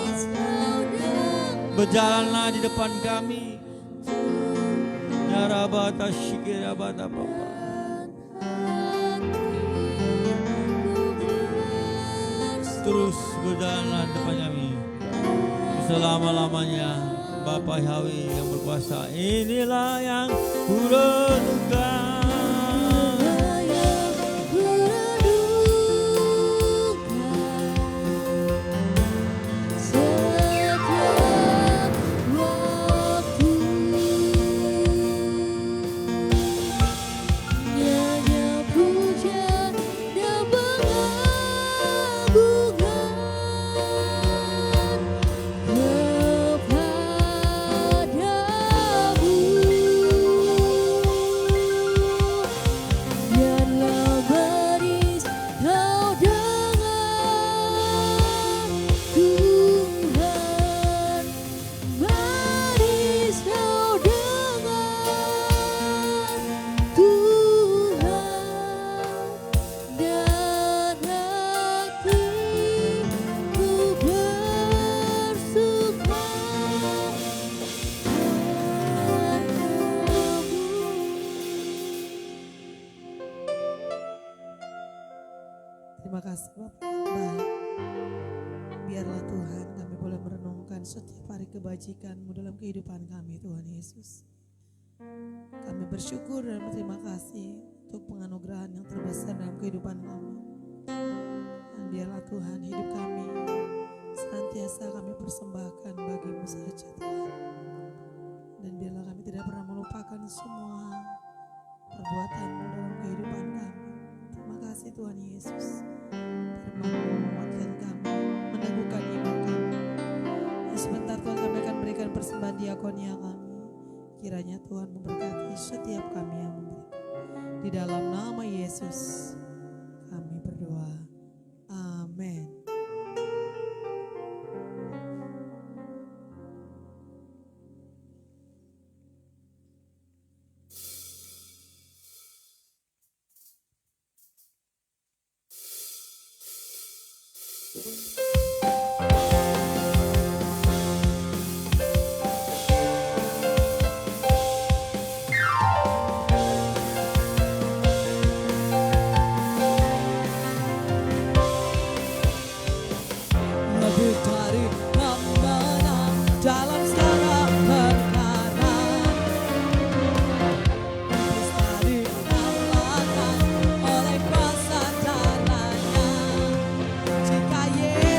Berjalanlah di depan kami. Ya Rabata Shikira Bata Bapa. Terus berjalanlah di depan kami selama-lamanya. Bapa Yahweh yang berkuasa, inilah yang kurenungkan. Terima kasih Bapak yang baik. Biarlah Tuhan kami boleh merenungkan setiap hari kebajikan-Mu dalam kehidupan kami Tuhan Yesus. Kami bersyukur dan berterima kasih untuk penganugerahan yang terbesar dalam kehidupan kami. Dan biarlah Tuhan hidup kami senantiasa kami persembahkan bagi-Mu saja Tuhan. Dan biarlah kami tidak pernah melupakan semua perbuatan-Mu dalam kehidupan kami. Terima kasih Tuhan Yesus. Firman-Mu menguatkan kami, meneguhkan iman kami. Dan sebentar Tuhan kami akan berikan persembahan diakonia kami. Kiranya Tuhan memberkati setiap kami yang memberikan. Di dalam nama Yesus kami berdoa. Amin. Lebih dari pemenang dalam segala perkara, bisa dikalahkan oleh kuasa darahnya. Jika Yesus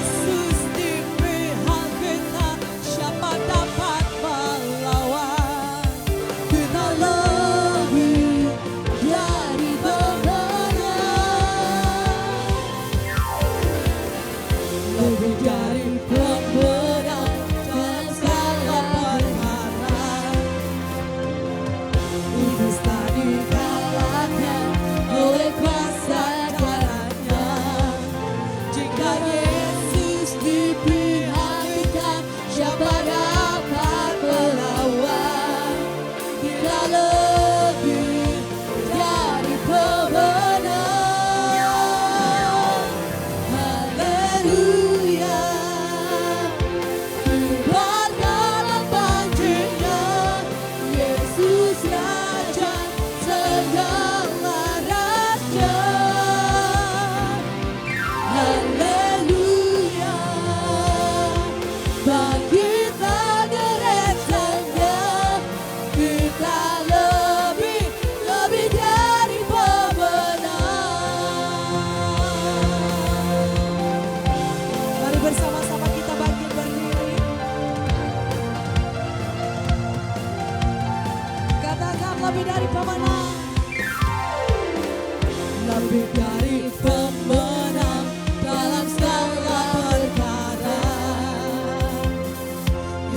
dari pemenang dalam segala perkara.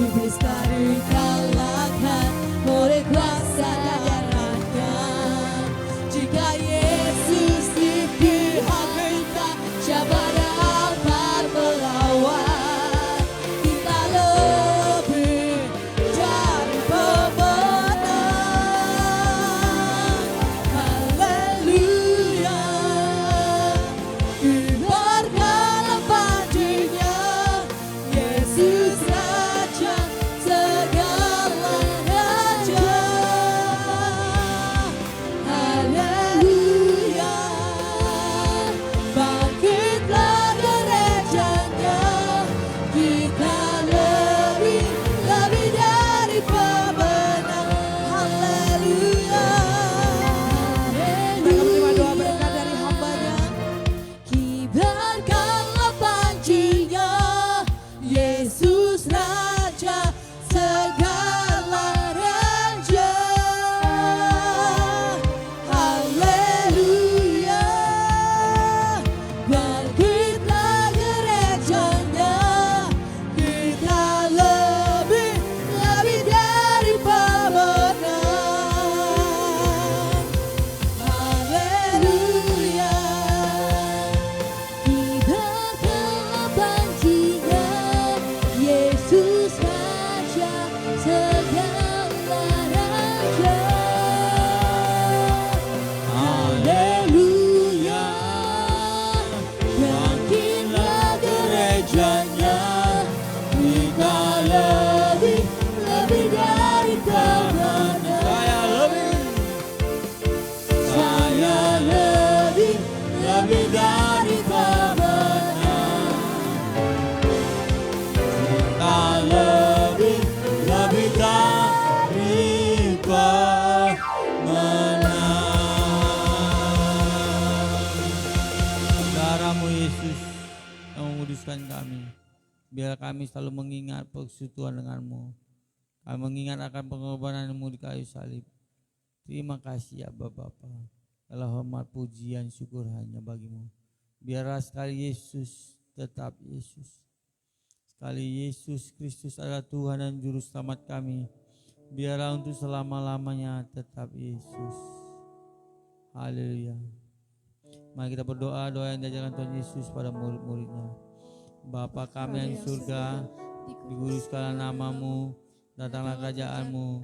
Iblis tak dikalahkan oleh kuasa darahnya. Jika Yesus di pihak kita, siapa dapat melawan? Kita lebih dari pemenang. Haleluya. Kibarkanlah panjinya, Yesus Raja segala raja. Haleluya. Bangkitlah gerejanya, kita lebih dari pemenang. Haleluya. Mereka menerima doa berkat dari hambanya. Kibarkanlah panjinya, Yesus Raja segala raja. Haleluya. Bangkitlah gerejanya, kita lebih dari pemenang. Haleluya. Kibarkanlah panjinya, Yesus Raja segala raja. Haleluya. Bangkitlah gerejanya, kita lebih dari pemenang. Saya lebih dari pemenang. Kita lebih dari pemenang. Darahmu Yesus yang menguduskan kami. Biar kami selalu mengingat persekutuan denganmu. Kami mengingat akan pengorbananmu di kayu salib. Terima kasih ya Bapa. Segala hormat, pujian, syukur hanya bagimu. Biarlah sekali Yesus tetap Yesus. Sekali Yesus Kristus adalah Tuhan dan Juru Selamat kami. Biarlah untuk selama-lamanya tetap Yesus. Haleluya. Mari kita berdoa doa yang diajarkan Tuhan Yesus pada murid-muridnya. Bapa kami yang di surga, dikuduskanlah namamu, datanglah kerajaanmu,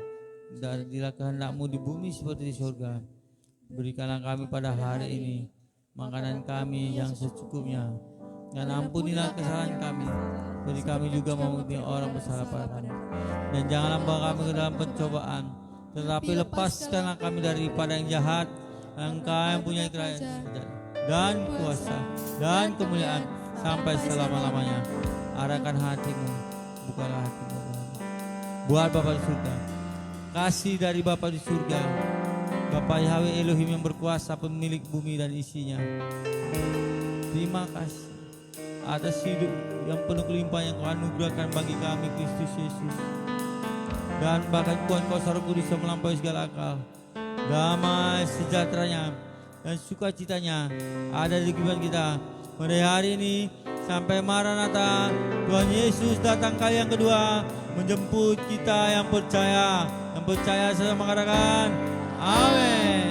jadilah kehendakmu di bumi seperti di surga. Berikanlah kami pada hari ini makanan kami yang secukupnya, dan ampunilah kesalahan kami, beri kami juga mengampuni orang bersalah pada kami. Dan janganlah bawa kami ke dalam pencobaan, tetapi lepaskanlah kami daripada yang jahat. Engkau yang punya kerajaan dan kuasa dan kemuliaan sampai selama-lamanya. Arahkan hatimu, bukalah hatimu buat Bapa di surga. Kasih dari Bapa di surga, Bapa Yahweh Elohim yang berkuasa, pemilik bumi dan isinya. Terima kasih atas hidup yang penuh kelimpahan yang Kau anugerahkan bagi kami Kristus Yesus. Dan bahkan Tuhan Kau Roh Kudus yang melampaui segala akal. Damai sejahteranya dan sukacitanya ada di kehidupan kita pada hari ini sampai Maranatha. Tuhan Yesus datang kali yang kedua menjemput kita yang percaya serta mengatakan amin.